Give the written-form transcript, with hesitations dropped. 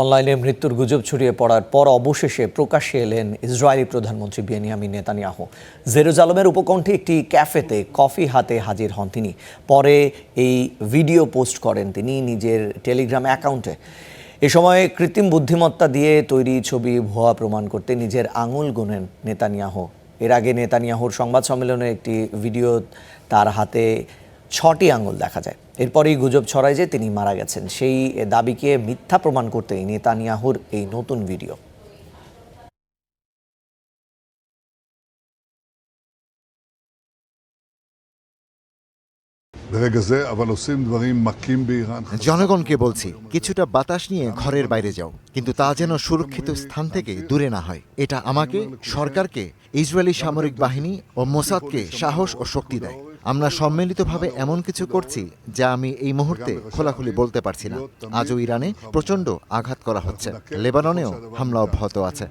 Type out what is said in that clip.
অনলাইনে মৃত্যুর গুজব ছড়িয়ে পড়ার পর অবশেষে প্রকাশ্যে এলেন ইসরায়েলি প্রধানমন্ত্রী বেনিয়ামিন নেতানিয়াহু। জেরুজালেমের উপকণ্ঠে একটি ক্যাফেতে কফি হাতে হাজির হন তিনি। পরে এই ভিডিও পোস্ট করেন তিনি নিজের টেলিগ্রাম অ্যাকাউন্টে। এ সময় কৃত্রিম বুদ্ধিমত্তা দিয়ে তৈরি ছবি ভুয়া প্রমাণ করতে নিজের আঙুল গুনেন নেতানিয়াহু। এর আগে নেতানিয়াহুর সংবাদ সম্মেলনের একটি ভিডিও তার হাতে 6টি আঙুল দেখা যায়। এরপরই গুজব ছড়ায় যে তিনি মারা গেছেন। সেই দাবিকে মিথ্যা প্রমাণ করতেই নেতানিয়াহুর এই নতুন ভিডিও। জনগণকে বলছি, কিছুটা বাতাস নিয়ে ঘরের বাইরে যাও, কিন্তু তা যেন সুরক্ষিত স্থান থেকে দূরে না হয়। এটা আমাকে, সরকারকে, ইসরায়েলি সামরিক বাহিনী ও মোসাদকে সাহস ও শক্তি দেয়। আমরা সম্মিলিতভাবে এমন কিছু করছি যা আমি এই মুহূর্তে খোলাখুলি বলতে পারছি না। আজও ইরানে প্রচণ্ড আঘাত করা হচ্ছে, লেবাননেও হামলা অব্যাহত আছে।